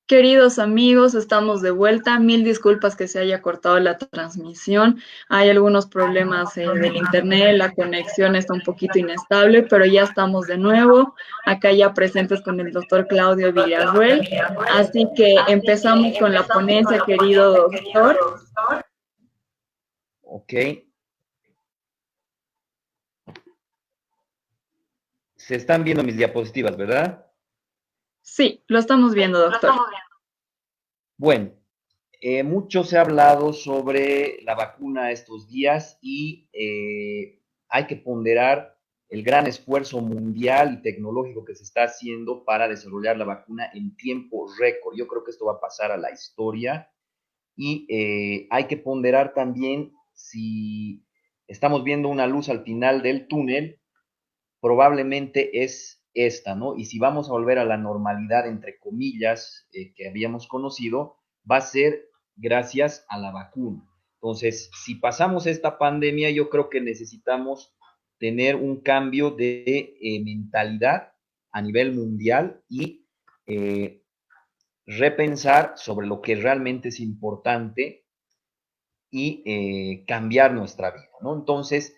Queridos amigos, estamos de vuelta. Mil disculpas que se haya cortado la transmisión. Hay algunos problemas del internet, la conexión está un poquito inestable, pero ya estamos de nuevo acá ya presentes con el doctor Claudio Villarruel. Así que empezamos con la ponencia, querido doctor. Ok. Se están viendo mis diapositivas, ¿verdad? Sí, lo estamos viendo, doctor. Bueno, mucho se ha hablado sobre la vacuna estos días y hay que ponderar el gran esfuerzo mundial y tecnológico que se está haciendo para desarrollar la vacuna en tiempo récord. Yo creo que esto va a pasar a la historia y hay que ponderar también si estamos viendo una luz al final del túnel, probablemente es esta, ¿no? Y si vamos a volver a la normalidad, entre comillas, que habíamos conocido, va a ser gracias a la vacuna. Entonces, si pasamos esta pandemia, yo creo que necesitamos tener un cambio de mentalidad a nivel mundial y repensar sobre lo que realmente es importante y cambiar nuestra vida, ¿no? Entonces,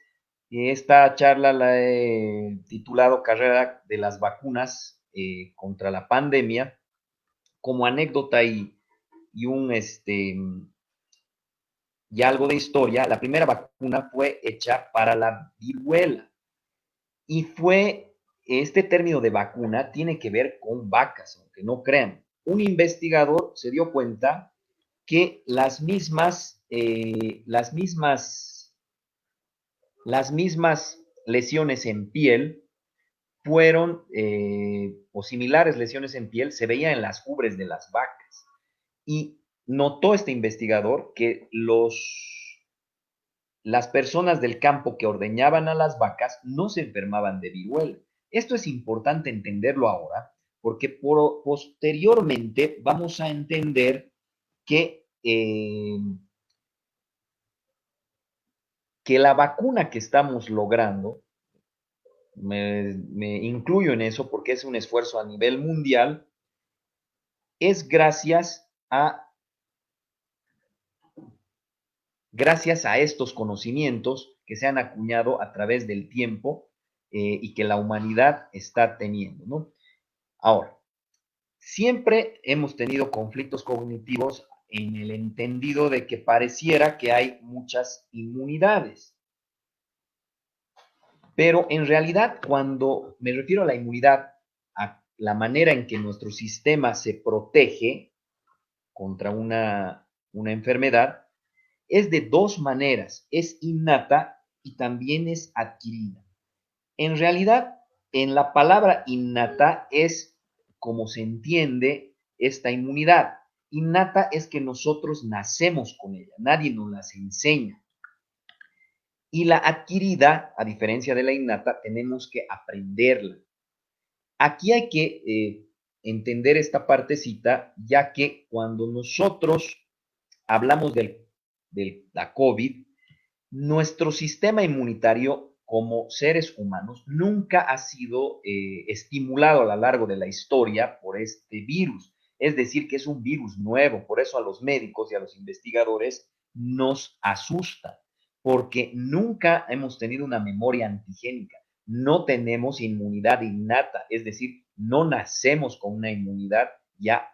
esta charla la he titulado Carrera de las vacunas contra la pandemia. Como anécdota y algo de historia, la primera vacuna fue hecha para la viruela y este término de vacuna tiene que ver con vacas, aunque no crean. Un investigador se dio cuenta que las mismas lesiones en piel fueron, o similares lesiones en piel, se veían en las ubres de las vacas. Y notó este investigador que las personas del campo que ordeñaban a las vacas no se enfermaban de viruela. Esto es importante entenderlo ahora, porque posteriormente vamos a entender que la vacuna que estamos logrando, me incluyo en eso porque es un esfuerzo a nivel mundial, es gracias a estos conocimientos que se han acuñado a través del tiempo y que la humanidad está teniendo, ¿no? Ahora, siempre hemos tenido conflictos cognitivos en el entendido de que pareciera que hay muchas inmunidades. Pero en realidad, cuando me refiero a la inmunidad, a la manera en que nuestro sistema se protege contra una enfermedad, es de dos maneras, es innata y también es adquirida. En realidad, en la palabra innata es como se entiende esta inmunidad. Innata es que nosotros nacemos con ella, nadie nos las enseña. Y la adquirida, a diferencia de la innata, tenemos que aprenderla. Aquí hay que entender esta partecita, ya que cuando nosotros hablamos de la COVID, nuestro sistema inmunitario como seres humanos nunca ha sido estimulado a lo largo de la historia por este virus. Es decir, que es un virus nuevo, por eso a los médicos y a los investigadores nos asusta, porque nunca hemos tenido una memoria antigénica, no tenemos inmunidad innata, es decir, no nacemos con una inmunidad ya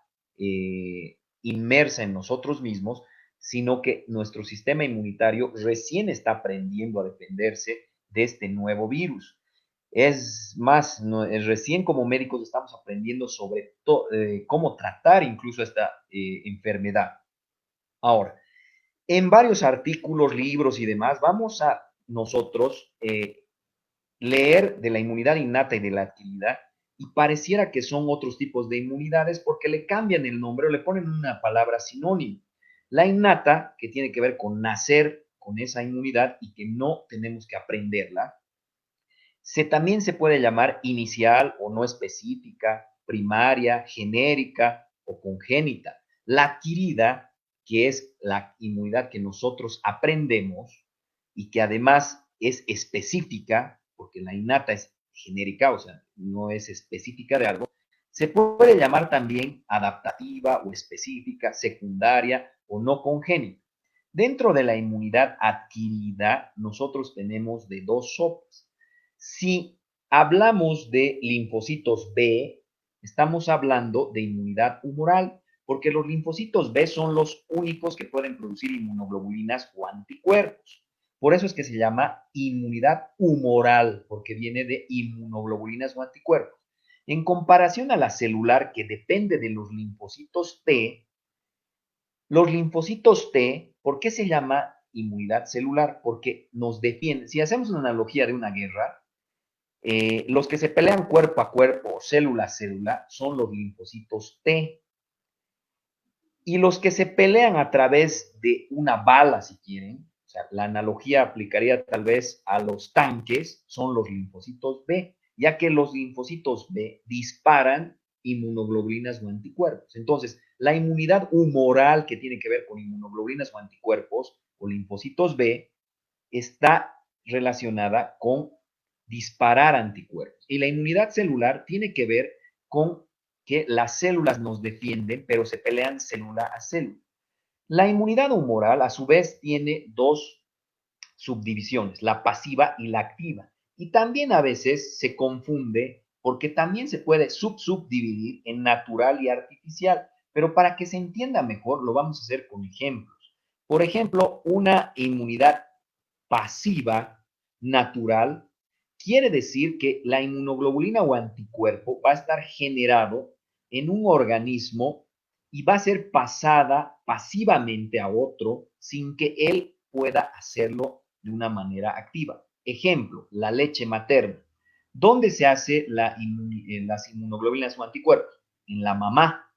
inmersa en nosotros mismos, sino que nuestro sistema inmunitario recién está aprendiendo a defenderse de este nuevo virus. Es más, recién como médicos estamos aprendiendo sobre cómo tratar incluso esta enfermedad. Ahora, en varios artículos, libros y demás, vamos a nosotros leer de la inmunidad innata y de la adquirida y pareciera que son otros tipos de inmunidades porque le cambian el nombre o le ponen una palabra sinónimo. La innata, que tiene que ver con nacer con esa inmunidad y que no tenemos que aprenderla, también se puede llamar inicial o no específica, primaria, genérica o congénita. La adquirida, que es la inmunidad que nosotros aprendemos y que además es específica, porque la innata es genérica, o sea, no es específica de algo, Se puede llamar también adaptativa o específica, secundaria o no congénita. Dentro de la inmunidad adquirida, nosotros tenemos de dos sopas. Si hablamos de linfocitos B, estamos hablando de inmunidad humoral, porque los linfocitos B son los únicos que pueden producir inmunoglobulinas o anticuerpos. Por eso es que se llama inmunidad humoral, porque viene de inmunoglobulinas o anticuerpos. En comparación a la celular, que depende de los linfocitos T, ¿por qué se llama inmunidad celular? Porque nos defienden. Si hacemos una analogía de una guerra, los que se pelean cuerpo a cuerpo o célula a célula son los linfocitos T. Y los que se pelean a través de una bala, si quieren, o sea, la analogía aplicaría tal vez a los tanques, son los linfocitos B, ya que los linfocitos B disparan inmunoglobulinas o anticuerpos. Entonces, la inmunidad humoral que tiene que ver con inmunoglobulinas o anticuerpos o linfocitos B está relacionada con disparar anticuerpos. Y la inmunidad celular tiene que ver con que las células nos defienden, pero se pelean célula a célula. La inmunidad humoral, a su vez, tiene dos subdivisiones, la pasiva y la activa. Y también a veces se confunde porque también se puede subdividir en natural y artificial. Pero para que se entienda mejor, lo vamos a hacer con ejemplos. Por ejemplo, una inmunidad pasiva natural quiere decir que la inmunoglobulina o anticuerpo va a estar generado en un organismo y va a ser pasada pasivamente a otro sin que él pueda hacerlo de una manera activa. Ejemplo, la leche materna. ¿Dónde se hace las inmunoglobulinas o anticuerpos? En la mamá.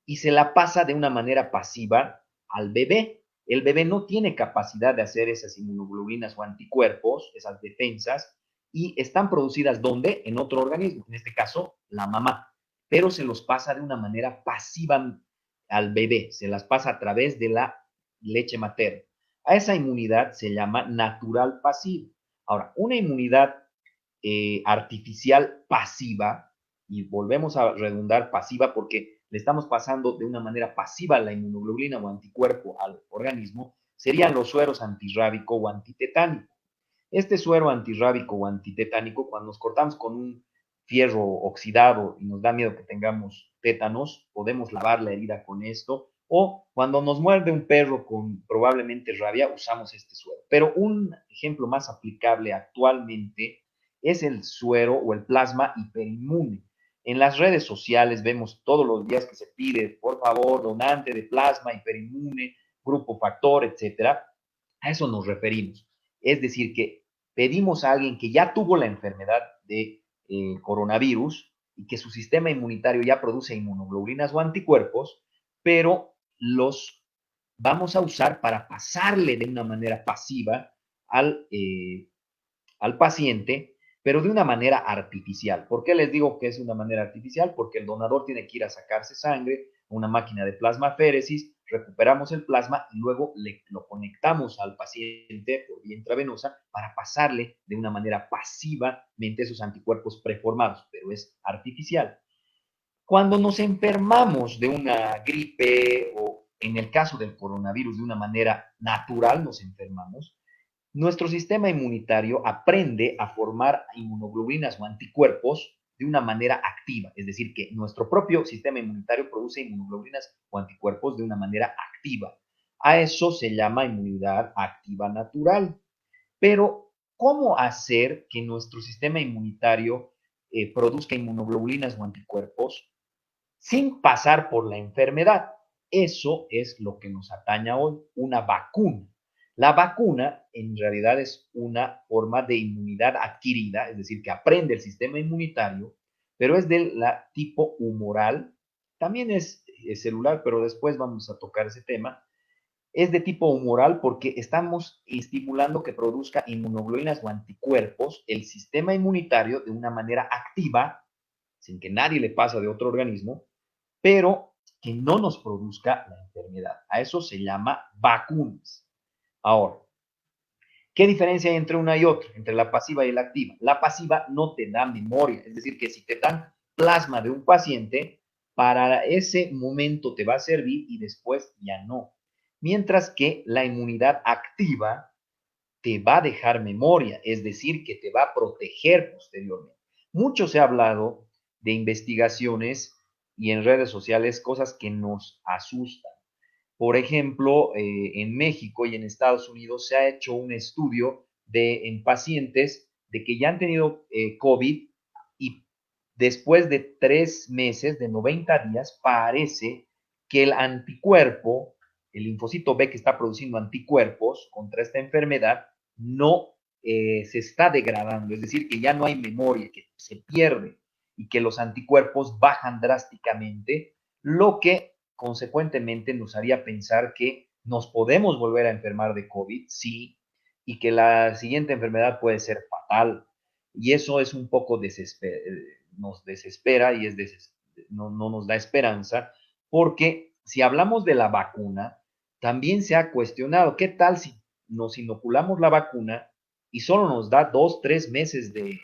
Y se la pasa de una manera pasiva al bebé. El bebé no tiene capacidad de hacer esas inmunoglobulinas o anticuerpos, esas defensas, y están producidas ¿dónde? En otro organismo, en este caso la mamá, pero se los pasa de una manera pasiva al bebé, se las pasa a través de la leche materna. A esa inmunidad se llama natural pasiva. Ahora, una inmunidad artificial pasiva, y volvemos a redundar pasiva porque le estamos pasando de una manera pasiva la inmunoglobulina o anticuerpo al organismo, serían los sueros antirrábico o antitetánico. Este suero antirrábico o antitetánico, cuando nos cortamos con un fierro oxidado y nos da miedo que tengamos tétanos, podemos lavar la herida con esto, o cuando nos muerde un perro con probablemente rabia, usamos este suero. Pero un ejemplo más aplicable actualmente es el suero o el plasma hiperinmune. En las redes sociales vemos todos los días que se pide, por favor, donante de plasma hiperinmune, grupo factor, etcétera. A eso nos referimos. Es decir, que pedimos a alguien que ya tuvo la enfermedad de coronavirus y que su sistema inmunitario ya produce inmunoglobulinas o anticuerpos, pero los vamos a usar para pasarle de una manera pasiva al paciente, pero de una manera artificial. ¿Por qué les digo que es una manera artificial? Porque el donador tiene que ir a sacarse sangre, una máquina de plasmaféresis, recuperamos el plasma y luego lo conectamos al paciente por vía intravenosa para pasarle de una manera pasivamente esos anticuerpos preformados, pero es artificial. Cuando nos enfermamos de una gripe o en el caso del coronavirus de una manera natural nos enfermamos, nuestro sistema inmunitario aprende a formar inmunoglobulinas o anticuerpos de una manera activa, es decir, que nuestro propio sistema inmunitario produce inmunoglobulinas o anticuerpos de una manera activa. A eso se llama inmunidad activa natural. Pero, ¿cómo hacer que nuestro sistema inmunitario produzca inmunoglobulinas o anticuerpos sin pasar por la enfermedad? Eso es lo que nos ataña hoy, una vacuna. La vacuna en realidad es una forma de inmunidad adquirida, es decir, que aprende el sistema inmunitario, pero es del tipo humoral, también es celular, pero después vamos a tocar ese tema. Es de tipo humoral porque estamos estimulando que produzca inmunoglobulinas o anticuerpos el sistema inmunitario de una manera activa, sin que nadie le pase de otro organismo, pero que no nos produzca la enfermedad. A eso se llama vacunas. Ahora, ¿qué diferencia hay entre una y otra, entre la pasiva y la activa? La pasiva no te da memoria, es decir, que si te dan plasma de un paciente, para ese momento te va a servir y después ya no. Mientras que la inmunidad activa te va a dejar memoria, es decir, que te va a proteger posteriormente. Mucho se ha hablado de investigaciones y en redes sociales cosas que nos asustan. Por ejemplo, en México y en Estados Unidos se ha hecho un estudio en pacientes de que ya han tenido COVID y después de 3 meses, de 90 días, parece que el anticuerpo, el linfocito B que está produciendo anticuerpos contra esta enfermedad, no se está degradando, es decir, que ya no hay memoria, que se pierde y que los anticuerpos bajan drásticamente, lo que consecuentemente nos haría pensar que nos podemos volver a enfermar de COVID, sí, y que la siguiente enfermedad puede ser fatal. Y eso es un poco nos desespera y no nos da esperanza, porque si hablamos de la vacuna, también se ha cuestionado, ¿qué tal si nos inoculamos la vacuna y solo nos da 2, 3 meses de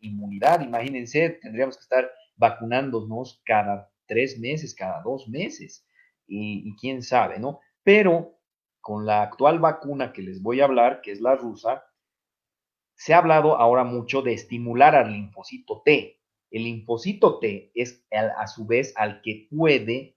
inmunidad? Imagínense, tendríamos que estar vacunándonos cada 3 meses, cada 2 meses, y quién sabe, ¿no? Pero con la actual vacuna que les voy a hablar, que es la rusa, se ha hablado ahora mucho de estimular al linfocito T. El linfocito T es a su vez al que puede,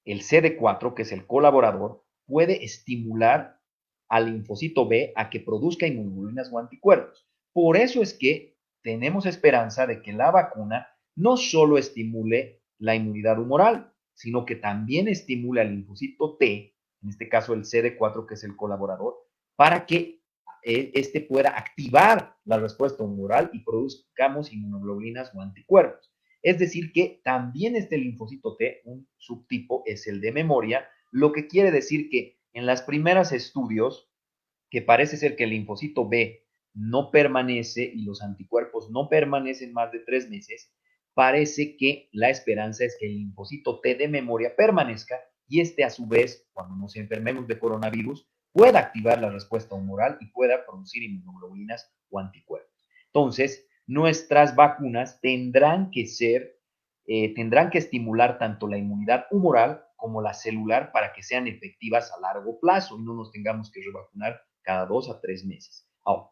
el CD4, que es el colaborador, puede estimular al linfocito B a que produzca inmunoglobulinas o anticuerpos. Por eso es que tenemos esperanza de que la vacuna no solo estimule la inmunidad humoral, sino que también estimule al linfocito T, en este caso el CD4, que es el colaborador, para que este pueda activar la respuesta humoral y produzcamos inmunoglobulinas o anticuerpos. Es decir, que también este linfocito T, un subtipo, es el de memoria, lo que quiere decir que en las primeras estudios, que parece ser que el linfocito B no permanece y los anticuerpos no permanecen más de 3 meses, parece que la esperanza es que el linfocito T de memoria permanezca y este a su vez, cuando nos enfermemos de coronavirus, pueda activar la respuesta humoral y pueda producir inmunoglobulinas o anticuerpos. Entonces, nuestras vacunas tendrán que estimular tanto la inmunidad humoral como la celular para que sean efectivas a largo plazo y no nos tengamos que revacunar cada 2 a 3 meses. Ahora,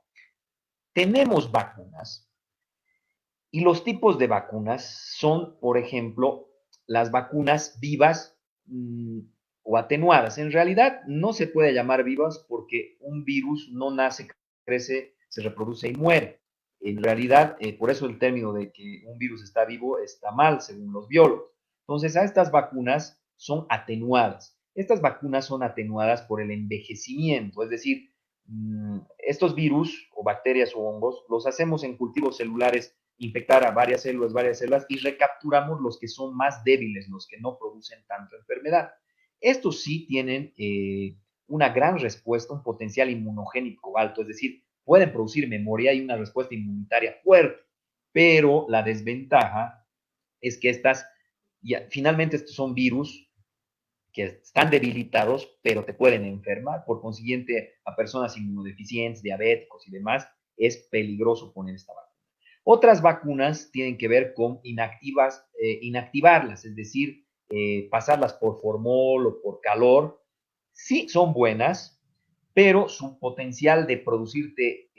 tenemos vacunas y los tipos de vacunas son, por ejemplo, las vacunas vivas o atenuadas. En realidad no se puede llamar vivas porque un virus no nace, crece, se reproduce y muere. En realidad, por eso el término de que un virus está vivo está mal, según los biólogos. Entonces, a estas vacunas son atenuadas. Estas vacunas son atenuadas por el envejecimiento, es decir, estos virus o bacterias o hongos los hacemos en cultivos celulares, infectar a varias células y recapturamos los que son más débiles, los que no producen tanta enfermedad. Estos sí tienen una gran respuesta, un potencial inmunogénico alto, es decir, pueden producir memoria y una respuesta inmunitaria fuerte, pero la desventaja es que finalmente estos son virus que están debilitados, pero te pueden enfermar. Por consiguiente, a personas inmunodeficientes, diabéticos y demás, es peligroso poner esta vacuna. Otras vacunas tienen que ver con inactivarlas, es decir, pasarlas por formol o por calor. Sí, son buenas, pero su potencial de producirte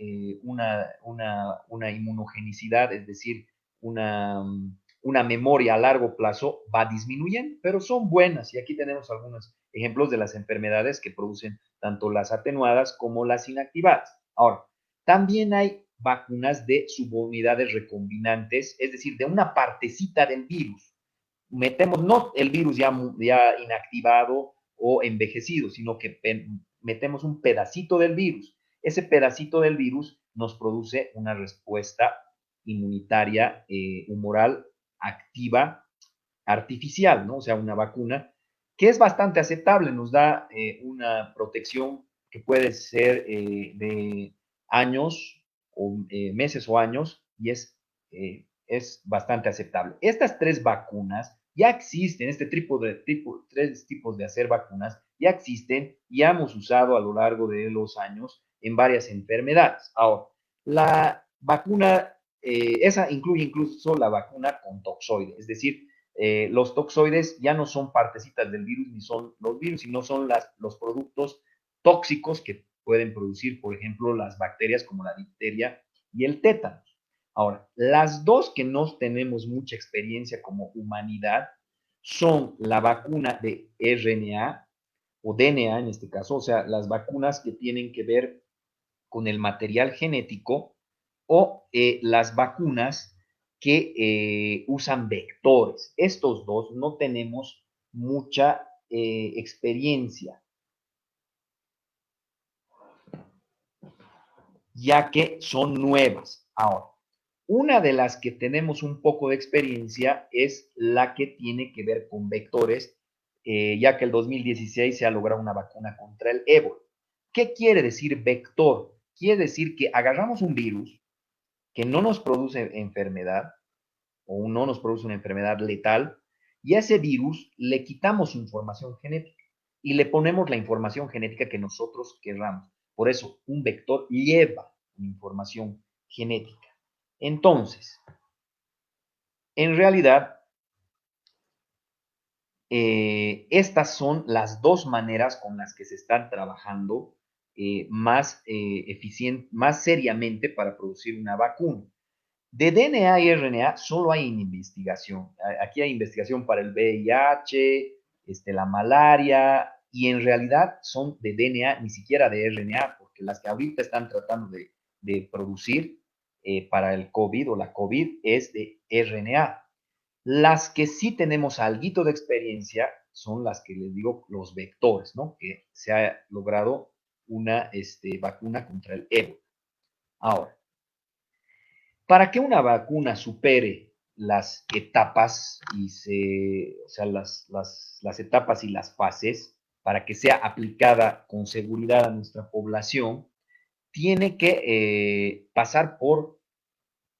una inmunogenicidad, es decir, una memoria a largo plazo, va disminuyendo, pero son buenas. Y aquí tenemos algunos ejemplos de las enfermedades que producen tanto las atenuadas como las inactivadas. Ahora, también hay vacunas de subunidades recombinantes, es decir, de una partecita del virus. Metemos no el virus ya inactivado o envejecido, sino que metemos un pedacito del virus. Ese pedacito del virus nos produce una respuesta inmunitaria humoral activa artificial, ¿no? O sea, una vacuna que es bastante aceptable, nos da una protección que puede ser de años o meses o años y es bastante aceptable. Estas tres vacunas ya existen, tres tipos de hacer vacunas ya existen y hemos usado a lo largo de los años en varias enfermedades. Ahora, la vacuna esa incluye incluso la vacuna con toxoide, es decir, los toxoides ya no son partecitas del virus ni son los virus, sino son los productos tóxicos que pueden producir, por ejemplo, las bacterias como la difteria y el tétano. Ahora, las dos que no tenemos mucha experiencia como humanidad son la vacuna de RNA o DNA en este caso, o sea, las vacunas que tienen que ver con el material genético o las vacunas que usan vectores. Estos dos no tenemos mucha experiencia, ya que son nuevas. Ahora, una de las que tenemos un poco de experiencia es la que tiene que ver con vectores, ya que el 2016 se ha logrado una vacuna contra el ébola. ¿Qué quiere decir vector? Quiere decir que agarramos un virus que no nos produce enfermedad o no nos produce una enfermedad letal y a ese virus le quitamos información genética y le ponemos la información genética que nosotros querramos. Por eso, un vector lleva información genética. Entonces, en realidad, estas son las dos maneras con las que se están trabajando más eficiente, más seriamente para producir una vacuna. De DNA y RNA solo hay investigación. Aquí hay investigación para el VIH, la malaria, y en realidad son de DNA, ni siquiera de RNA, porque las que ahorita están tratando de producir para el COVID o la COVID es de RNA. Las que sí tenemos algo de experiencia son las que les digo, los vectores, ¿no? Que se ha logrado una vacuna contra el ébola. Ahora, para que una vacuna supere las etapas o sea, las etapas y las fases, para que sea aplicada con seguridad a nuestra población, tiene que pasar por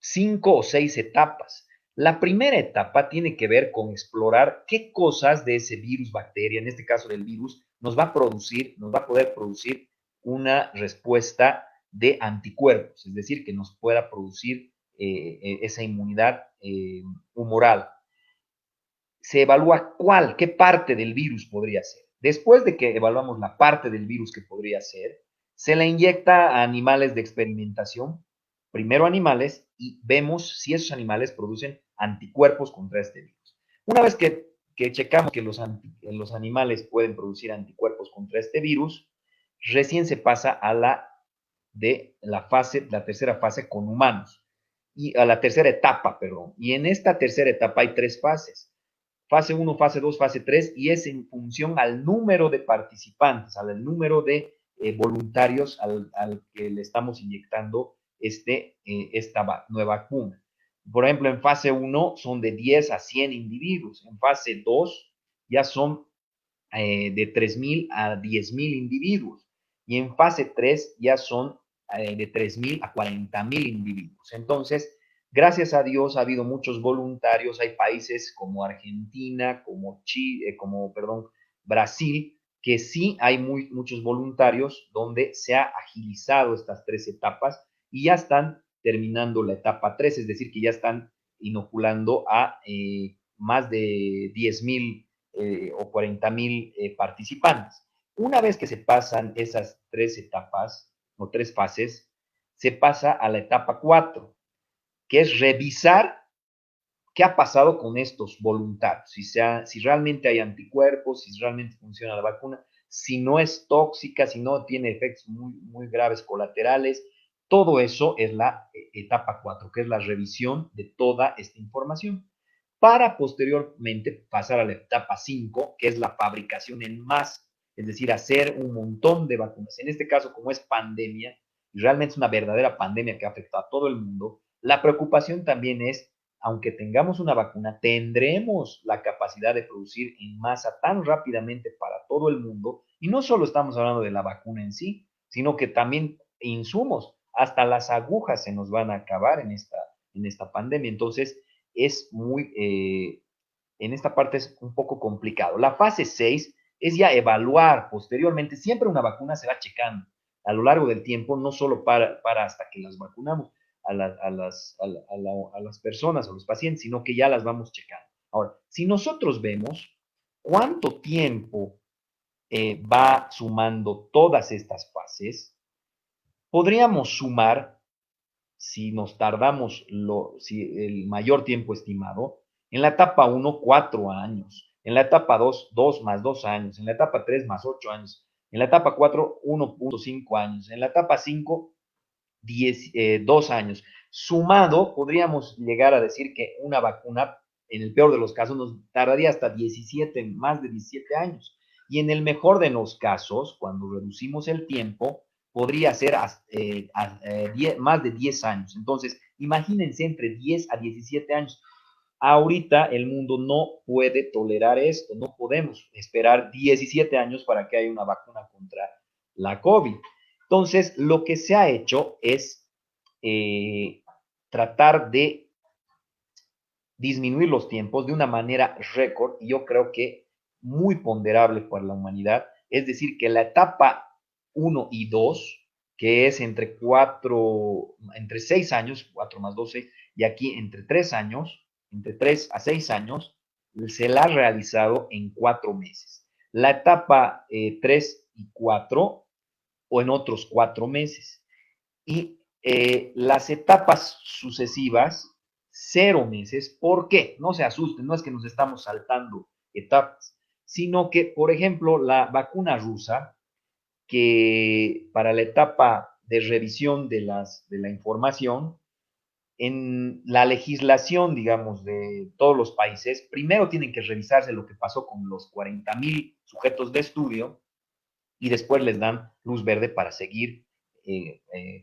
5 o 6 etapas. La primera etapa tiene que ver con explorar qué cosas de ese virus, bacteria, en este caso del virus, nos va a poder producir una respuesta de anticuerpos, es decir, que nos pueda producir esa inmunidad humoral. Se evalúa qué parte del virus podría ser. Después de que evaluamos la parte del virus que podría ser, se la inyecta a animales de experimentación, primero animales, y vemos si esos animales producen anticuerpos contra este virus. Una vez que checamos que los animales pueden producir anticuerpos contra este virus, recién se pasa a la tercera fase con humanos, y a la tercera etapa, perdón. Y en esta tercera etapa hay 3 fases. Fase 1, fase 2, fase 3, y es en función al número de participantes, al número de voluntarios al que le estamos inyectando esta nueva vacuna. Por ejemplo, en fase 1 son de 10 a 100 individuos, en fase 2 ya son de 3,000 a 10,000 individuos, y en fase 3 ya son de 3,000 a 40,000 individuos. Entonces, gracias a Dios ha habido muchos voluntarios, hay países como Argentina, como Chile, Brasil, que sí hay muchos voluntarios donde se ha agilizado estas 3 etapas y ya están terminando la etapa 3, es decir, que ya están inoculando a más de 10,000 o 40,000 participantes. Una vez que se pasan esas 3 etapas o 3 fases, se pasa a la etapa 4, que es revisar qué ha pasado con estos voluntarios, si realmente hay anticuerpos, si realmente funciona la vacuna, si no es tóxica, si no tiene efectos muy graves colaterales. Todo eso es la etapa 4, que es la revisión de toda esta información, para posteriormente pasar a la etapa 5, que es la fabricación en masa, es decir, hacer un montón de vacunas. En este caso, como es pandemia, y realmente es una verdadera pandemia que afecta a todo el mundo, la preocupación también es, aunque tengamos una vacuna, tendremos la capacidad de producir en masa tan rápidamente para todo el mundo. Y no solo estamos hablando de la vacuna en sí, sino que también insumos, hasta las agujas se nos van a acabar en esta pandemia. Entonces, en esta parte es un poco complicado. La fase 6 es ya evaluar posteriormente, siempre una vacuna se va checando a lo largo del tiempo, no solo para hasta que las vacunamos. a las personas, a los pacientes, sino que ya las vamos checando. Ahora, si nosotros vemos cuánto tiempo va sumando todas estas fases, podríamos sumar, si nos tardamos si el mayor tiempo estimado, en la etapa 1, 4 años, en la etapa 2, 2 más 2 años, en la etapa 3 más 8 años, en la etapa 4, 1.5 años, en la etapa 5, 2 años. Sumado, podríamos llegar a decir que una vacuna, en el peor de los casos, nos tardaría hasta 17, más de 17 años. Y en el mejor de los casos, cuando reducimos el tiempo, podría ser más de 10 años. Entonces, imagínense entre 10 a 17 años. Ahorita el mundo no puede tolerar esto, no podemos esperar 17 años para que haya una vacuna contra la COVID. Entonces, lo que se ha hecho es tratar de disminuir los tiempos de una manera récord, y yo creo que muy ponderable para la humanidad. Es decir, que la etapa 1 y 2, que es entre 6 años, 4 más 12, y aquí entre 3 años, entre 3 a 6 años, se la ha realizado en 4 meses. La etapa 3 y 4, o en otros 4 meses. Y las etapas sucesivas, 0 meses. ¿Por qué? No se asusten, no es que nos estamos saltando etapas, sino que, por ejemplo, la vacuna rusa, que para la etapa de revisión de la información, en la legislación, digamos, de todos los países, primero tienen que revisarse lo que pasó con los 40,000 sujetos de estudio, y después les dan luz verde para seguir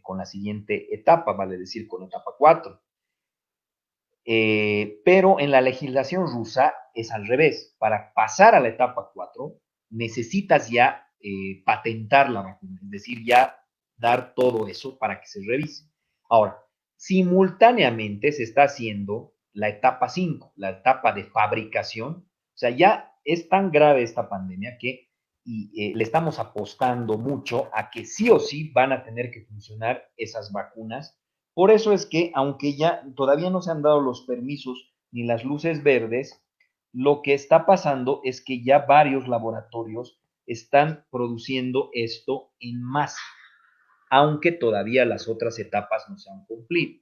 con la siguiente etapa, vale decir, con la etapa 4. Pero en la legislación rusa es al revés. Para pasar a la etapa 4, necesitas ya patentar la vacuna, es decir, ya dar todo eso para que se revise. Ahora, simultáneamente se está haciendo la etapa 5, la etapa de fabricación. O sea, ya es tan grave esta pandemia que le estamos apostando mucho a que sí o sí van a tener que funcionar esas vacunas. Por eso es que, aunque ya todavía no se han dado los permisos ni las luces verdes, lo que está pasando es que ya varios laboratorios están produciendo esto en masa, aunque todavía las otras etapas no se han cumplido.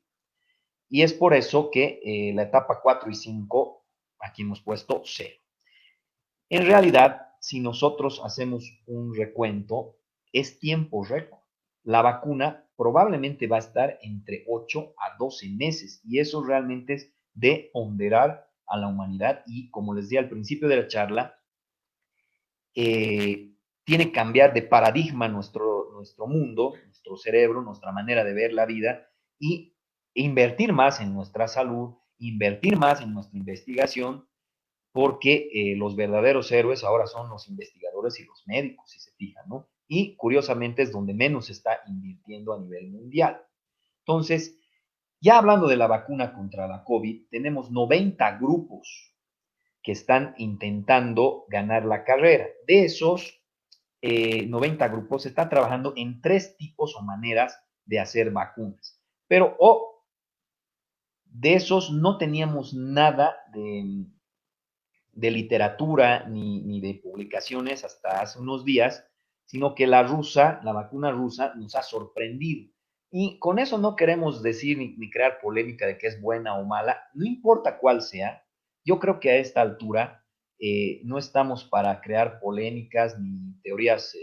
Y es por eso que la etapa 4 y 5, aquí hemos puesto 0. En realidad, si nosotros hacemos un recuento, es tiempo récord. La vacuna probablemente va a estar entre 8 a 12 meses, y eso realmente es de ponderar a la humanidad. Y como les decía al principio de la charla, tiene que cambiar de paradigma nuestro mundo, nuestro cerebro, nuestra manera de ver la vida, y invertir más en nuestra salud, invertir más en nuestra investigación, porque los verdaderos héroes ahora son los investigadores y los médicos, si se fijan, ¿no? Y curiosamente es donde menos se está invirtiendo a nivel mundial. Entonces, ya hablando de la vacuna contra la COVID, tenemos 90 grupos que están intentando ganar la carrera. De esos 90 grupos se está trabajando en 3 tipos o maneras de hacer vacunas. Pero de esos no teníamos nada de literatura ni de publicaciones hasta hace unos días, sino que la vacuna rusa, nos ha sorprendido. Y con eso no queremos decir ni crear polémica de que es buena o mala, no importa cuál sea. Yo creo que a esta altura no estamos para crear polémicas ni teorías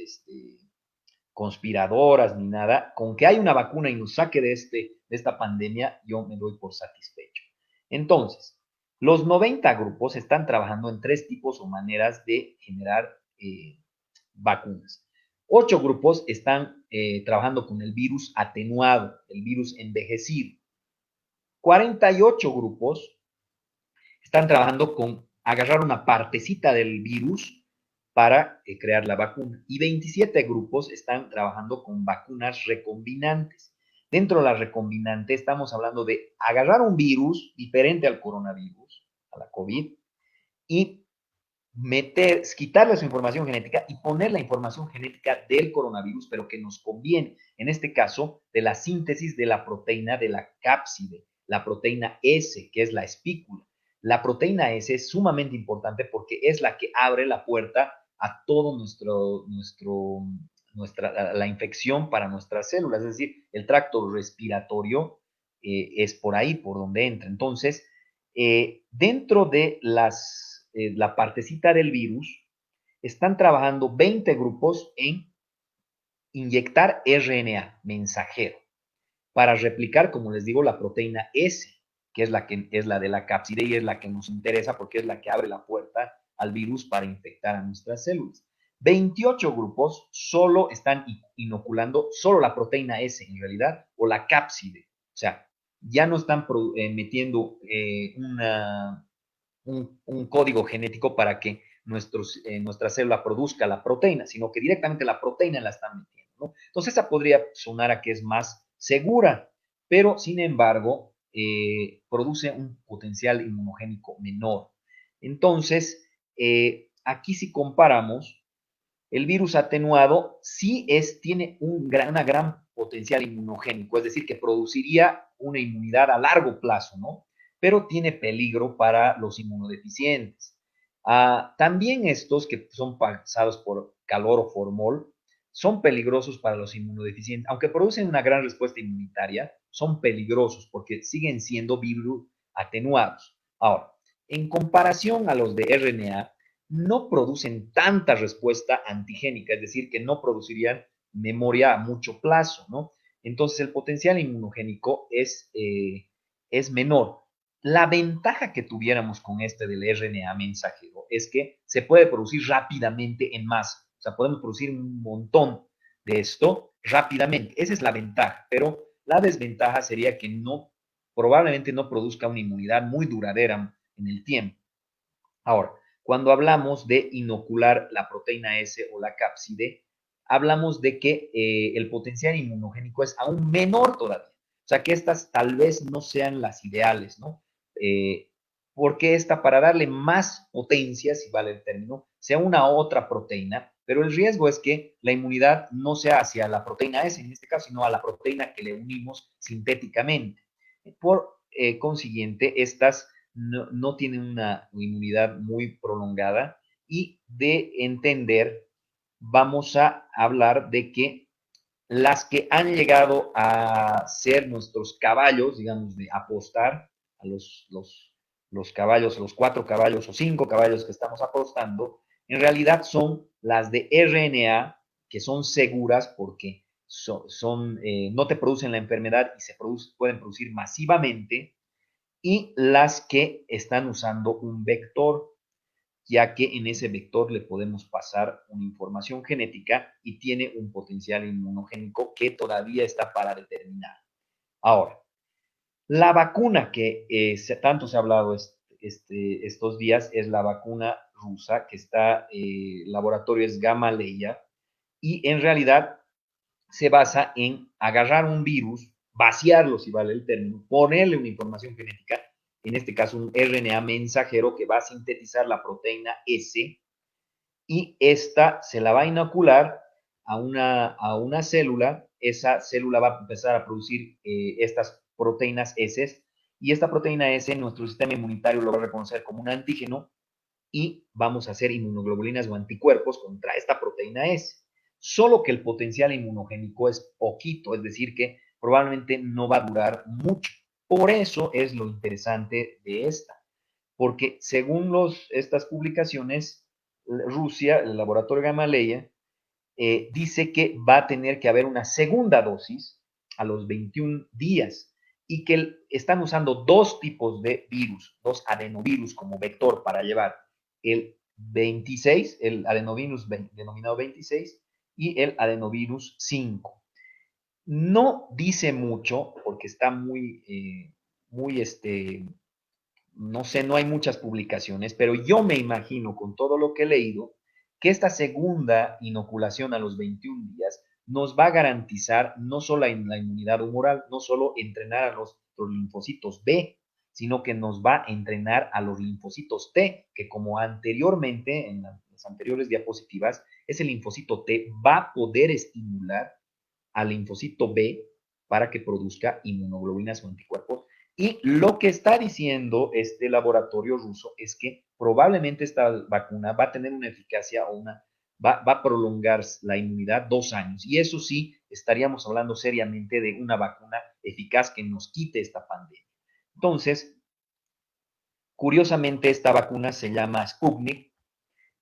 conspiradoras ni nada. Con que hay una vacuna y nos saque de esta pandemia, yo me doy por satisfecho. Entonces, los 90 grupos están trabajando en 3 tipos o maneras de generar vacunas. 8 grupos están trabajando con el virus atenuado, el virus envejecido. 48 grupos están trabajando con agarrar una partecita del virus para crear la vacuna. Y 27 grupos están trabajando con vacunas recombinantes. Dentro de la recombinante estamos hablando de agarrar un virus diferente al coronavirus, a la COVID, y quitarle su información genética y poner la información genética del coronavirus, pero que nos conviene, en este caso, de la síntesis de la proteína de la cápside, la proteína S, que es la espícula. La proteína S es sumamente importante porque es la que abre la puerta a todo la infección para nuestras células, es decir, el tracto respiratorio es por ahí, por donde entra. Entonces, dentro de la partecita del virus, están trabajando 20 grupos en inyectar RNA mensajero para replicar, como les digo, la proteína S, que es la de la cápside y es la que nos interesa porque es la que abre la puerta al virus para infectar a nuestras células. 28 grupos solo están inoculando solo la proteína S en realidad o la cápside. O sea, ya no están metiendo un código genético para que nuestra célula produzca la proteína, sino que directamente la proteína la están metiendo, ¿no? Entonces esa podría sonar a que es más segura, pero sin embargo produce un potencial inmunogénico menor. Entonces, aquí si comparamos, el virus atenuado sí tiene una gran potencial inmunogénico, es decir, que produciría una inmunidad a largo plazo, ¿no? Pero tiene peligro para los inmunodeficientes. También estos que son pasados por calor o formol son peligrosos para los inmunodeficientes, aunque producen una gran respuesta inmunitaria, son peligrosos porque siguen siendo virus atenuados. Ahora, en comparación a los de RNA, no producen tanta respuesta antigénica, es decir, que no producirían memoria a mucho plazo, ¿no? Entonces el potencial inmunogénico es menor. La ventaja que tuviéramos con este del RNA mensajero es que se puede producir rápidamente en masa. O sea, podemos producir un montón de esto rápidamente. Esa es la ventaja, pero la desventaja sería que probablemente no produzca una inmunidad muy duradera en el tiempo. Ahora, cuando hablamos de inocular la proteína S o la cápside, hablamos de que el potencial inmunogénico es aún menor todavía. O sea, que estas tal vez no sean las ideales, ¿no? Porque esta, para darle más potencia, si vale el término, sea una otra proteína, pero el riesgo es que la inmunidad no sea hacia la proteína S, en este caso, sino a la proteína que le unimos sintéticamente. Por consiguiente, estas no tienen una inmunidad muy prolongada y de entender, vamos a hablar de que las que han llegado a ser nuestros caballos, digamos, de apostar a los caballos, los 4 caballos o 5 caballos que estamos apostando, en realidad son las de RNA, que son seguras porque no te producen la enfermedad y pueden producir masivamente, y las que están usando un vector, ya que en ese vector le podemos pasar una información genética y tiene un potencial inmunogénico que todavía está para determinar. Ahora, la vacuna que tanto se ha hablado estos días es la vacuna rusa, que el laboratorio es Gamaleya, y en realidad se basa en agarrar un virus, vaciarlo, si vale el término, ponerle una información genética, en este caso un RNA mensajero que va a sintetizar la proteína S, y esta se la va a inocular a una célula. Esa célula va a empezar a producir estas proteínas S, y esta proteína S nuestro sistema inmunitario lo va a reconocer como un antígeno y vamos a hacer inmunoglobulinas o anticuerpos contra esta proteína S. Solo que el potencial inmunogénico es poquito, es decir, que probablemente no va a durar mucho. Por eso es lo interesante de esta, porque según estas publicaciones, Rusia, el laboratorio Gamaleya, dice que va a tener que haber una segunda dosis a los 21 días y que están usando 2 tipos de virus, 2 adenovirus como vector para llevar el 26, el adenovirus denominado 26 y el adenovirus 5. No dice mucho porque está muy, no sé, no hay muchas publicaciones, pero yo me imagino con todo lo que he leído que esta segunda inoculación a los 21 días nos va a garantizar no solo la inmunidad humoral, no solo entrenar a los linfocitos B, sino que nos va a entrenar a los linfocitos T, que como anteriormente, en las anteriores diapositivas, ese linfocito T va a poder estimular al linfocito B para que produzca inmunoglobulinas o anticuerpos. Y lo que está diciendo este laboratorio ruso es que probablemente esta vacuna va a tener una eficacia o va a prolongar la inmunidad 2 años. Y eso sí, estaríamos hablando seriamente de una vacuna eficaz que nos quite esta pandemia. Entonces, curiosamente, esta vacuna se llama Sputnik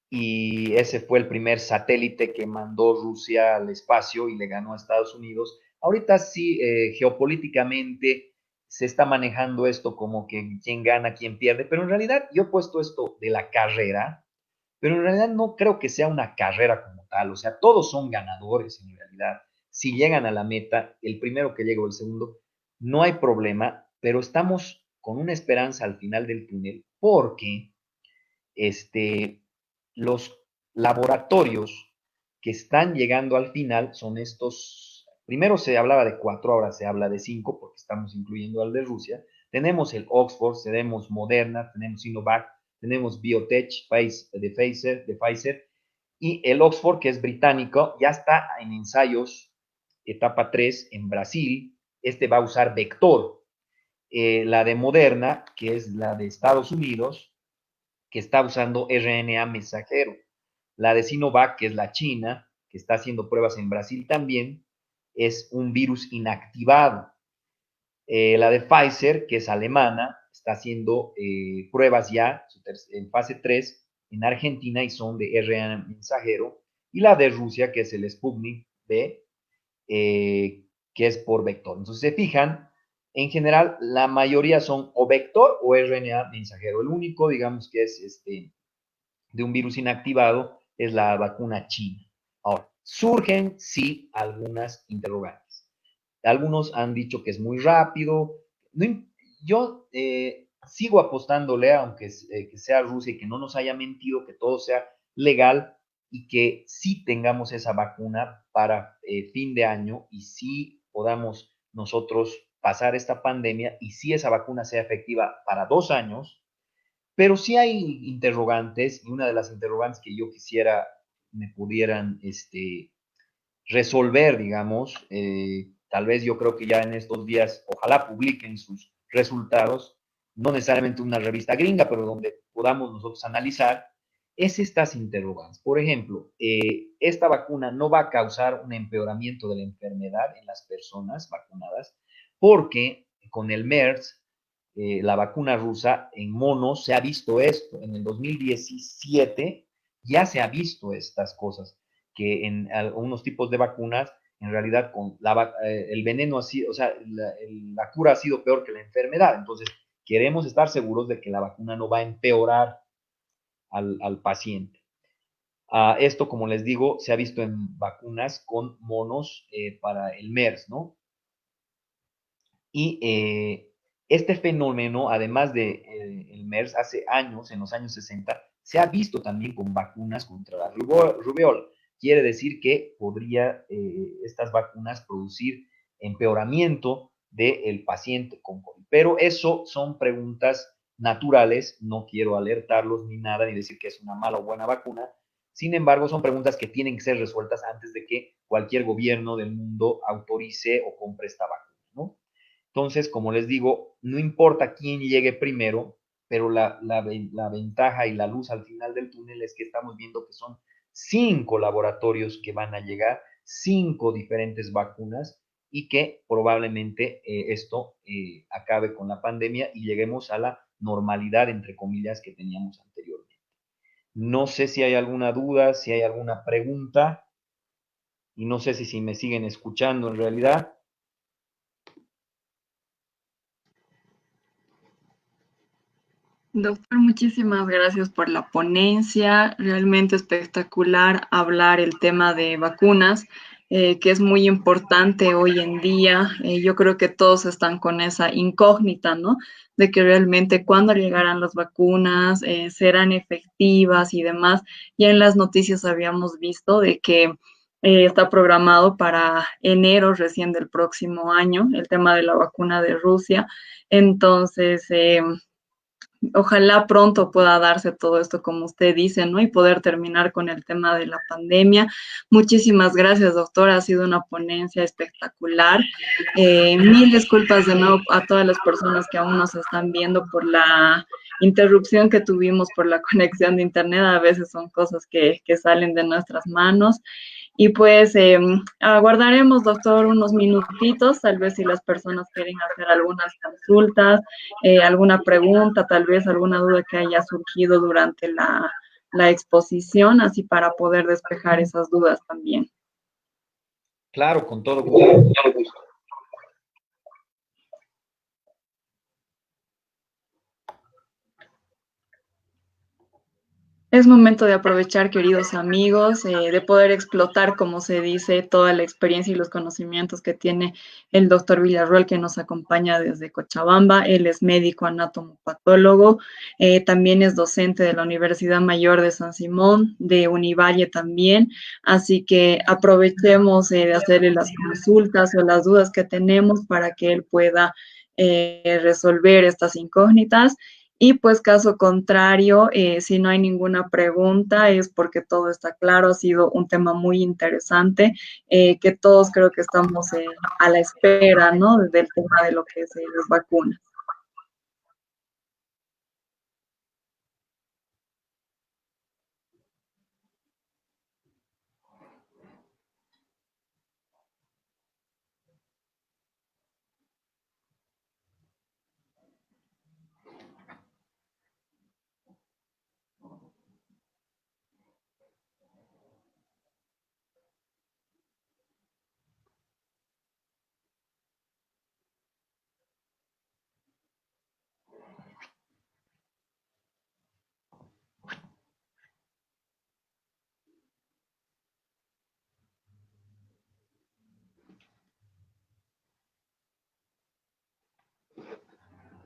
y ese fue el primer satélite que mandó Rusia al espacio y le ganó a Estados Unidos. Ahorita sí, geopolíticamente se está manejando esto como que quién gana, quién pierde, pero en realidad yo he puesto esto de la carrera, pero en realidad no creo que sea una carrera como tal, o sea, todos son ganadores en realidad. Si llegan a la meta, el primero que llega o el segundo, no hay problema, pero estamos con una esperanza al final del túnel porque los laboratorios que están llegando al final son estos, primero se hablaba de 4, ahora se habla de 5, porque estamos incluyendo al de Rusia. Tenemos el Oxford, tenemos Moderna, tenemos Sinovac, tenemos Biotech de Pfizer, y el Oxford, que es británico, ya está en ensayos etapa 3 en Brasil. Este va a usar vector. La de Moderna, que es la de Estados Unidos, que está usando RNA mensajero. La de Sinovac, que es la china, que está haciendo pruebas en Brasil también, es un virus inactivado. La de Pfizer, que es alemana, está haciendo pruebas ya en fase 3 en Argentina y son de RNA mensajero. Y la de Rusia, que es el Sputnik B, que es por vector. Entonces, se fijan, en general, la mayoría son o vector o RNA mensajero. El único, digamos, que es de un virus inactivado es la vacuna china. Ahora, surgen, sí, algunas interrogantes. Algunos han dicho que es muy rápido. No, yo sigo apostándole, aunque que sea Rusia y que no nos haya mentido, que todo sea legal y que sí tengamos esa vacuna para fin de año y sí podamos nosotros pasar esta pandemia y sí esa vacuna sea efectiva para 2 años, pero sí hay interrogantes y una de las interrogantes que yo quisiera me pudieran resolver, digamos, tal vez yo creo que ya en estos días, ojalá publiquen sus resultados, no necesariamente una revista gringa, pero donde podamos nosotros analizar, es estas interrogantes. Por ejemplo, esta vacuna no va a causar un empeoramiento de la enfermedad en las personas vacunadas, porque con el MERS, la vacuna rusa en monos, se ha visto esto. En el 2017 ya se ha visto estas cosas, que en algunos tipos de vacunas, en realidad el veneno así, o sea, la cura ha sido peor que la enfermedad. Entonces, queremos estar seguros de que la vacuna no va a empeorar al paciente. Esto, como les digo, se ha visto en vacunas con monos para el MERS, ¿no? Y este fenómeno, además de el MERS, hace años, en los años 60, se ha visto también con vacunas contra la rubeola. Quiere decir que podría estas vacunas producir empeoramiento del paciente con COVID. Pero eso son preguntas naturales, no quiero alertarlos ni nada, ni decir que es una mala o buena vacuna. Sin embargo, son preguntas que tienen que ser resueltas antes de que cualquier gobierno del mundo autorice o compre esta vacuna, ¿no? Entonces, como les digo, no importa quién llegue primero, pero la ventaja y la luz al final del túnel es que estamos viendo que son 5 laboratorios que van a llegar, 5 diferentes vacunas y que probablemente esto acabe con la pandemia y lleguemos a la normalidad, entre comillas, que teníamos anteriormente. No sé si hay alguna duda, si hay alguna pregunta y no sé si me siguen escuchando en realidad. Doctor, muchísimas gracias por la ponencia. Realmente espectacular hablar el tema de vacunas, que es muy importante hoy en día. Yo creo que todos están con esa incógnita, ¿no? De que realmente cuándo llegarán las vacunas, serán efectivas y demás. Ya en las noticias habíamos visto de que está programado para enero recién del próximo año, el tema de la vacuna de Rusia. Entonces, ojalá pronto pueda darse todo esto como usted dice, ¿no? Y poder terminar con el tema de la pandemia. Muchísimas gracias, doctora. Ha sido una ponencia espectacular. Mil disculpas de nuevo a todas las personas que aún nos están viendo por la interrupción que tuvimos por la conexión de internet. A veces son cosas que salen de nuestras manos. Y pues aguardaremos, doctor, unos minutitos, tal vez si las personas quieren hacer algunas consultas, alguna pregunta, tal vez alguna duda que haya surgido durante la exposición, así para poder despejar esas dudas también. Claro, con todo gusto. Es momento de aprovechar, queridos amigos, de poder explotar, como se dice, toda la experiencia y los conocimientos que tiene el doctor Villarroel, que nos acompaña desde Cochabamba. Él es médico anatomopatólogo, también es docente de la Universidad Mayor de San Simón, de Univalle también. Así que aprovechemos de hacerle las consultas o las dudas que tenemos para que él pueda resolver estas incógnitas. Y pues caso contrario, si no hay ninguna pregunta, es porque todo está claro, ha sido un tema muy interesante, que todos creo que estamos a la espera, ¿no? Del tema de lo que es las vacunas.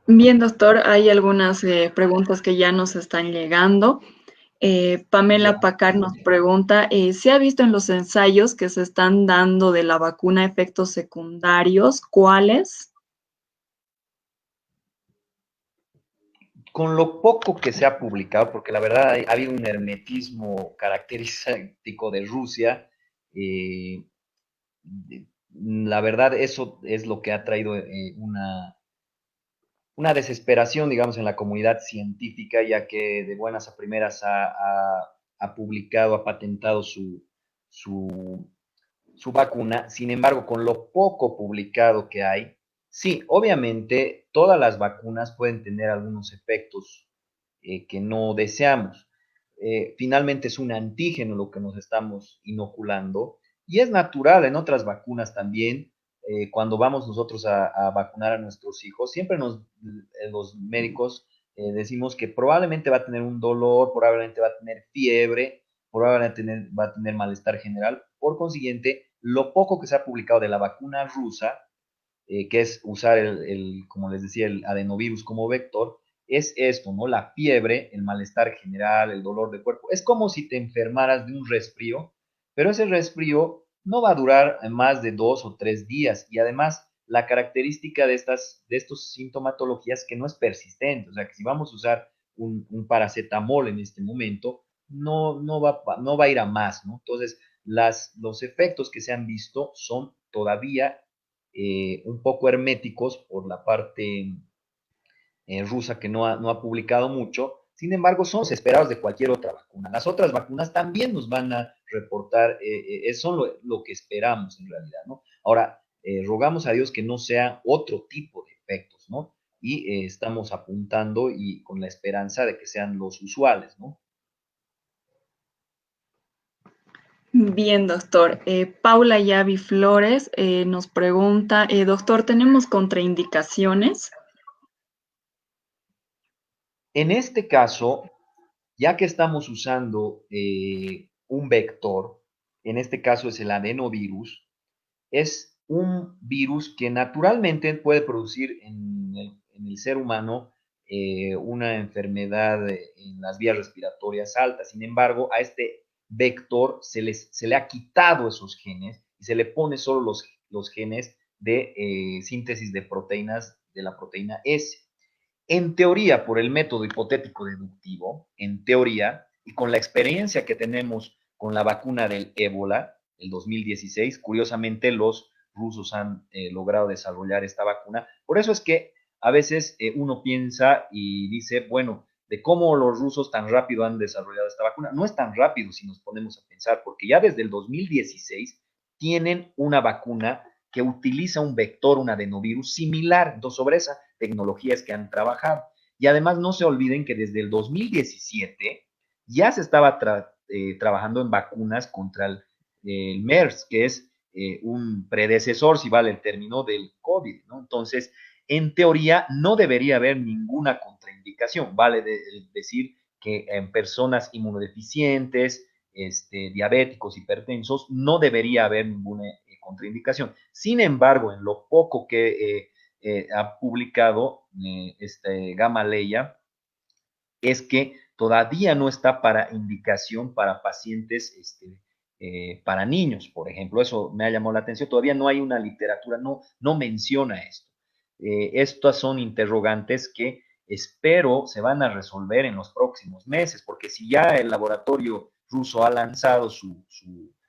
Bien, doctor, hay algunas preguntas que ya nos están llegando. Pamela Ya. Pacar nos pregunta, ¿se ha visto en los ensayos que se están dando de la vacuna efectos secundarios? ¿Cuáles? Con lo poco que se ha publicado, porque la verdad ha habido un hermetismo característico de Rusia, eh, la verdad eso es lo que ha traído una desesperación, digamos, en la comunidad científica, ya que de buenas a primeras ha publicado, ha patentado su, su vacuna. Sin embargo, con lo poco publicado que hay, sí, obviamente todas las vacunas pueden tener algunos efectos que no deseamos. Finalmente es un antígeno lo que nos estamos inoculando y es natural en otras vacunas también. Cuando vamos nosotros a vacunar a nuestros hijos, siempre los médicos decimos que probablemente va a tener un dolor, probablemente va a tener fiebre, probablemente va a tener malestar general. Por consiguiente, lo poco que se ha publicado de la vacuna rusa, que es usar como les decía, el adenovirus como vector, es esto, ¿no? La fiebre, el malestar general, el dolor de cuerpo. Es como si te enfermaras de un resfrío, pero ese resfrío no va a durar más de 2 o 3 días. Y además, la característica de estos sintomatologías que no es persistente. O sea, que si vamos a usar un paracetamol en este momento, no va a ir a más, ¿no? Entonces, los efectos que se han visto son todavía un poco herméticos por la parte rusa que no ha publicado mucho. Sin embargo, son los esperados de cualquier otra vacuna. Las otras vacunas también nos van a reportar, son lo que esperamos en realidad, ¿no? Ahora, rogamos a Dios que no sea otro tipo de efectos, ¿no? Y estamos apuntando y con la esperanza de que sean los usuales, ¿no? Bien, doctor. Paula Yavi Flores nos pregunta, doctor, ¿tenemos contraindicaciones? En este caso, ya que estamos usando un vector, en este caso es el adenovirus, es un virus que naturalmente puede producir en el ser humano una enfermedad en las vías respiratorias altas. Sin embargo, a este vector se le ha quitado esos genes y se le pone solo los genes de síntesis de proteínas de la proteína S. En teoría, por el método hipotético deductivo, en teoría, y con la experiencia que tenemos con la vacuna del ébola, el 2016, curiosamente los rusos han logrado desarrollar esta vacuna. Por eso es que a veces uno piensa y dice, bueno, de cómo los rusos tan rápido han desarrollado esta vacuna. No es tan rápido si nos ponemos a pensar, porque ya desde el 2016 tienen una vacuna que utiliza un vector, un adenovirus similar. Entonces, sobre esa tecnología es que han trabajado. Y además no se olviden que desde el 2017 ya se estaba trabajando en vacunas contra el MERS, que es un predecesor, si vale el término, del COVID, ¿no? Entonces, en teoría, no debería haber ninguna contraindicación. Vale decir que en personas inmunodeficientes, diabéticos, hipertensos, no debería haber ninguna contraindicación. Sin embargo, en lo poco que ha publicado Gamaleya, es que todavía no está para indicación para pacientes, para niños, por ejemplo. Eso me ha llamado la atención. Todavía no hay una literatura, no menciona esto. Estas son interrogantes que espero se van a resolver en los próximos meses, porque si ya el laboratorio ruso ha lanzado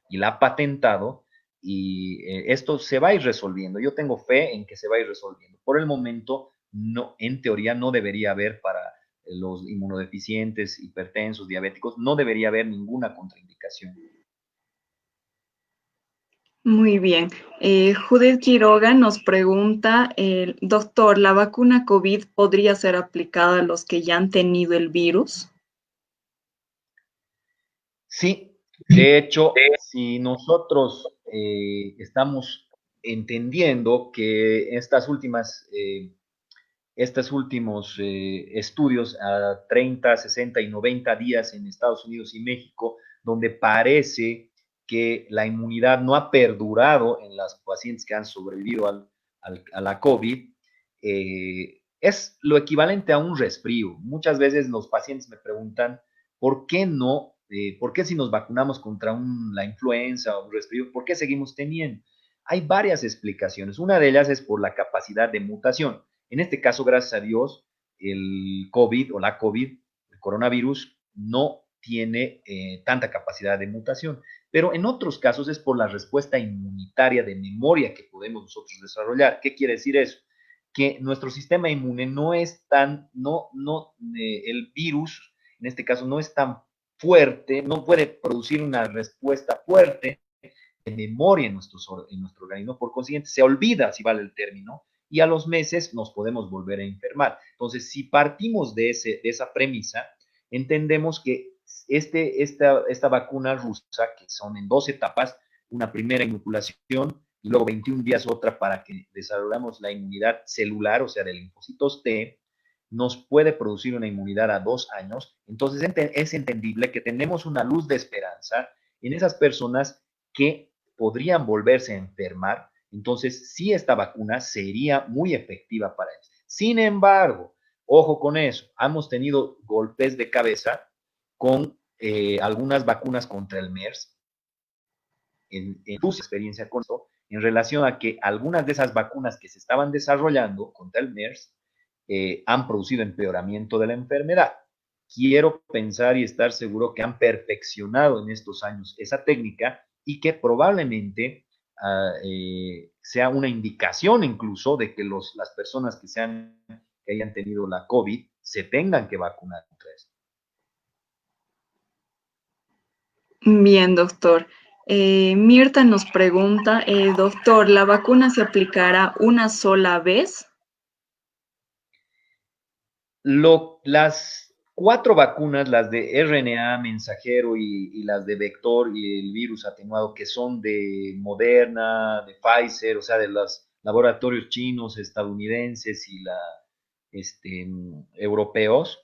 y la ha patentado, y esto se va a ir resolviendo. Yo tengo fe en que se va a ir resolviendo. Por el momento, no, en teoría no debería haber para los inmunodeficientes, hipertensos, diabéticos, no debería haber ninguna contraindicación. Muy bien. Judith Quiroga nos pregunta, doctor, ¿la vacuna COVID podría ser aplicada a los que ya han tenido el virus? Sí, de hecho, si nosotros estamos entendiendo que estos últimos estudios a 30, 60 y 90 días en Estados Unidos y México, donde parece que la inmunidad no ha perdurado en los pacientes que han sobrevivido a la COVID, es lo equivalente a un resfrío. Muchas veces los pacientes me preguntan, ¿por qué no? ¿Por qué si nos vacunamos contra la influenza o un resfrío, por qué seguimos teniendo? Hay varias explicaciones. Una de ellas es por la capacidad de mutación. En este caso, gracias a Dios, el COVID o la COVID, el coronavirus, no tiene tanta capacidad de mutación. Pero en otros casos es por la respuesta inmunitaria de memoria que podemos nosotros desarrollar. ¿Qué quiere decir eso? Que nuestro sistema inmune no es tan, el virus, en este caso, no es tan fuerte, no puede producir una respuesta fuerte de memoria en nuestro organismo, por consiguiente se olvida, si vale el término, y a los meses nos podemos volver a enfermar. Entonces, si partimos de esa premisa, entendemos que esta vacuna rusa, que son en 2 etapas, una primera inoculación y luego 21 días otra para que desarrollamos la inmunidad celular, o sea, de linfocitos T, nos puede producir una inmunidad a 2 años. Entonces es entendible que tenemos una luz de esperanza en esas personas que podrían volverse a enfermar. Entonces, sí, esta vacuna sería muy efectiva para eso. Sin embargo, ojo con eso, hemos tenido golpes de cabeza con algunas vacunas contra el MERS, en tu experiencia con esto, en relación a que algunas de esas vacunas que se estaban desarrollando contra el MERS han producido empeoramiento de la enfermedad. Quiero pensar y estar seguro que han perfeccionado en estos años esa técnica y que probablemente sea una indicación incluso de que las personas que hayan tenido la COVID se tengan que vacunar contra esto. Bien, doctor. Mirta nos pregunta, doctor, ¿la vacuna se aplicará una sola vez? Las 4 vacunas, las de RNA mensajero y las de vector y el virus atenuado, que son de Moderna, de Pfizer, o sea, de los laboratorios chinos, estadounidenses y europeos,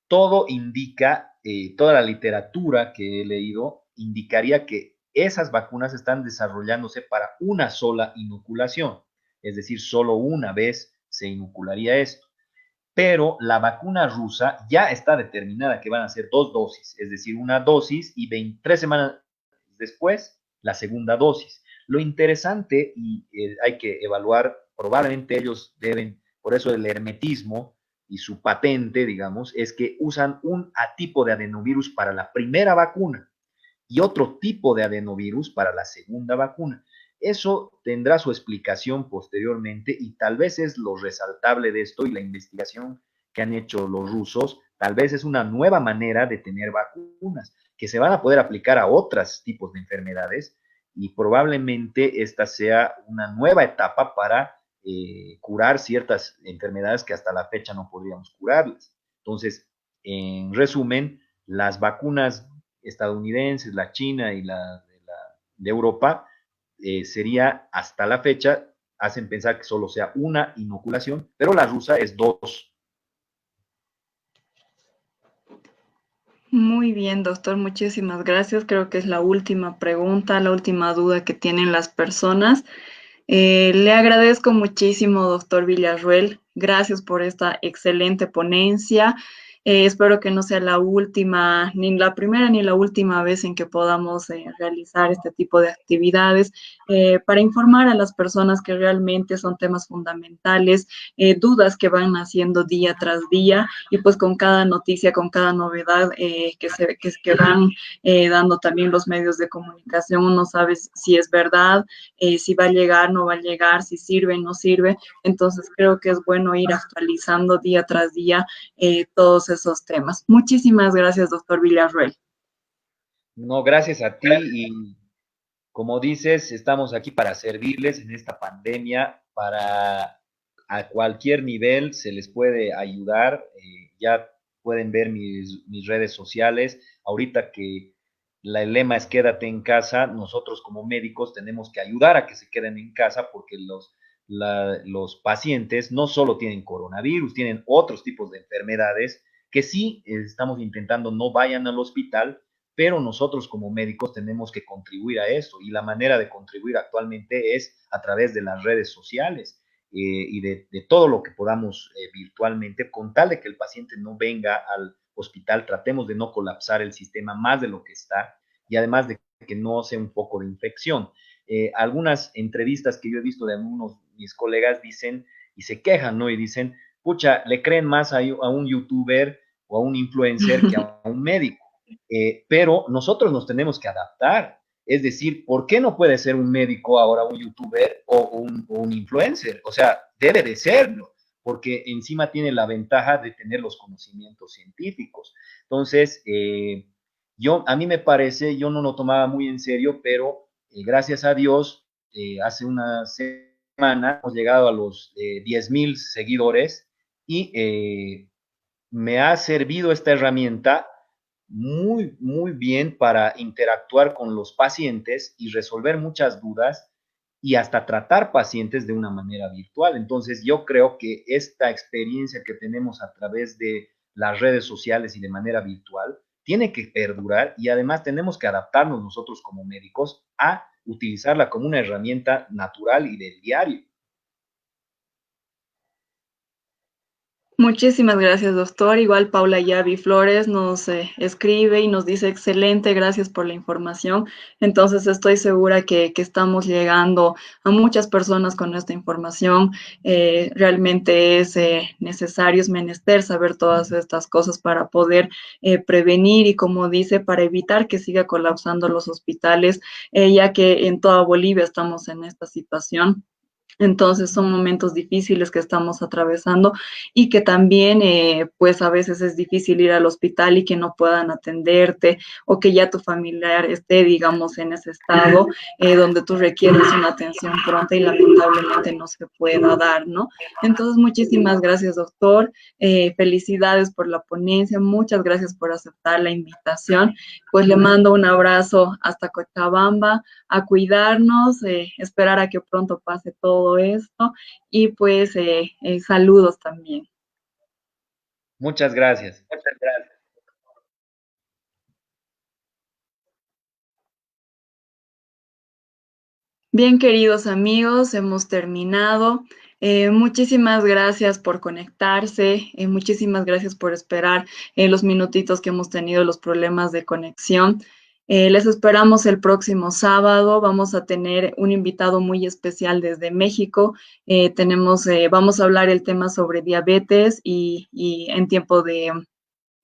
todo indica, toda la literatura que he leído indicaría que esas vacunas están desarrollándose para una sola inoculación, es decir, solo una vez se inocularía esto. pero la vacuna rusa ya está determinada que van a ser 2 dosis, es decir, una dosis y 23 semanas después la segunda dosis. Lo interesante, y hay que evaluar, probablemente ellos deben, por eso el hermetismo y su patente, digamos, es que usan un tipo de adenovirus para la primera vacuna y otro tipo de adenovirus para la segunda vacuna. Eso tendrá su explicación posteriormente y tal vez es lo resaltable de esto y la investigación que han hecho los rusos, tal vez es una nueva manera de tener vacunas que se van a poder aplicar a otros tipos de enfermedades y probablemente esta sea una nueva etapa para curar ciertas enfermedades que hasta la fecha no podríamos curarlas. Entonces, en resumen, las vacunas estadounidenses, la China y de Europa, sería hasta la fecha, hacen pensar que solo sea una inoculación, pero la rusa es 2. Muy bien, doctor, muchísimas gracias. Creo que es la última pregunta, la última duda que tienen las personas. Le agradezco muchísimo, doctor Villarruel. Gracias por esta excelente ponencia. Espero que no sea la última, ni la primera ni la última vez en que podamos realizar este tipo de actividades para informar a las personas que realmente son temas fundamentales, dudas que van naciendo día tras día y pues con cada noticia, con cada novedad que van dando también los medios de comunicación, uno sabe si es verdad, si va a llegar, no va a llegar, si sirve, no sirve. Entonces creo que es bueno ir actualizando día tras día todos esos temas. Muchísimas gracias, doctor Villarruel. No, gracias a ti y como dices, estamos aquí para servirles en esta pandemia, para a cualquier nivel se les puede ayudar. Ya pueden ver mis redes sociales. Ahorita que el lema es quédate en casa, nosotros como médicos tenemos que ayudar a que se queden en casa porque los pacientes no solo tienen coronavirus, tienen otros tipos de enfermedades que sí estamos intentando no vayan al hospital, pero nosotros como médicos tenemos que contribuir a eso y la manera de contribuir actualmente es a través de las redes sociales y de todo lo que podamos virtualmente, con tal de que el paciente no venga al hospital, tratemos de no colapsar el sistema más de lo que está y además de que no sea un foco de infección. Algunas entrevistas que yo he visto de algunos de mis colegas dicen y se quejan, ¿no? Y dicen, pucha, le creen más a un youtuber o a un influencer que a un médico. Pero nosotros nos tenemos que adaptar. Es decir, ¿por qué no puede ser un médico ahora un youtuber o un influencer? O sea, debe de serlo, porque encima tiene la ventaja de tener los conocimientos científicos. Entonces, a mí me parece, yo no lo tomaba muy en serio, pero gracias a Dios, hace una semana hemos llegado a los 10,000 seguidores y me ha servido esta herramienta muy, muy bien para interactuar con los pacientes y resolver muchas dudas y hasta tratar pacientes de una manera virtual. Entonces, yo creo que esta experiencia que tenemos a través de las redes sociales y de manera virtual tiene que perdurar y además tenemos que adaptarnos nosotros como médicos a utilizarla como una herramienta natural y del diario. Muchísimas gracias, doctor. Igual Paula Yavi Flores nos escribe y nos dice, excelente, gracias por la información. Entonces estoy segura que estamos llegando a muchas personas con esta información. Realmente es necesario, es menester saber todas estas cosas para poder prevenir y, como dice, para evitar que siga colapsando los hospitales, ya que en toda Bolivia estamos en esta situación. Entonces son momentos difíciles que estamos atravesando y que también pues a veces es difícil ir al hospital y que no puedan atenderte o que ya tu familiar esté, digamos, en ese estado donde tú requieres una atención pronta y lamentablemente no se pueda dar, ¿no? Entonces, muchísimas gracias, doctor. Felicidades por la ponencia. Muchas gracias por aceptar la invitación. Pues le mando un abrazo hasta Cochabamba, a cuidarnos, esperar a que pronto pase todo esto y pues saludos también. Muchas gracias. Muchas gracias. Bien, queridos amigos, hemos terminado. Muchísimas gracias por conectarse, muchísimas gracias por esperar los minutitos que hemos tenido los problemas de conexión. Les esperamos el próximo sábado. Vamos a tener un invitado muy especial desde México. Vamos a hablar el tema sobre diabetes y en tiempo de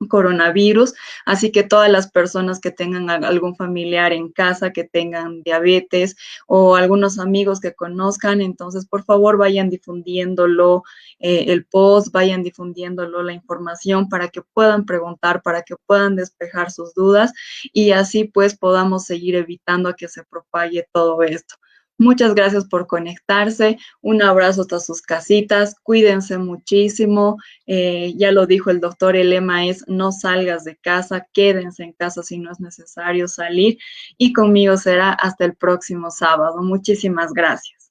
coronavirus, así que todas las personas que tengan algún familiar en casa que tengan diabetes o algunos amigos que conozcan, entonces por favor vayan difundiéndolo, el post, vayan difundiéndolo la información para que puedan preguntar, para que puedan despejar sus dudas y así pues podamos seguir evitando que se propague todo esto. Muchas gracias por conectarse, un abrazo hasta sus casitas, cuídense muchísimo. Ya lo dijo el doctor, el lema es no salgas de casa, quédense en casa si no es necesario salir y conmigo será hasta el próximo sábado. Muchísimas gracias.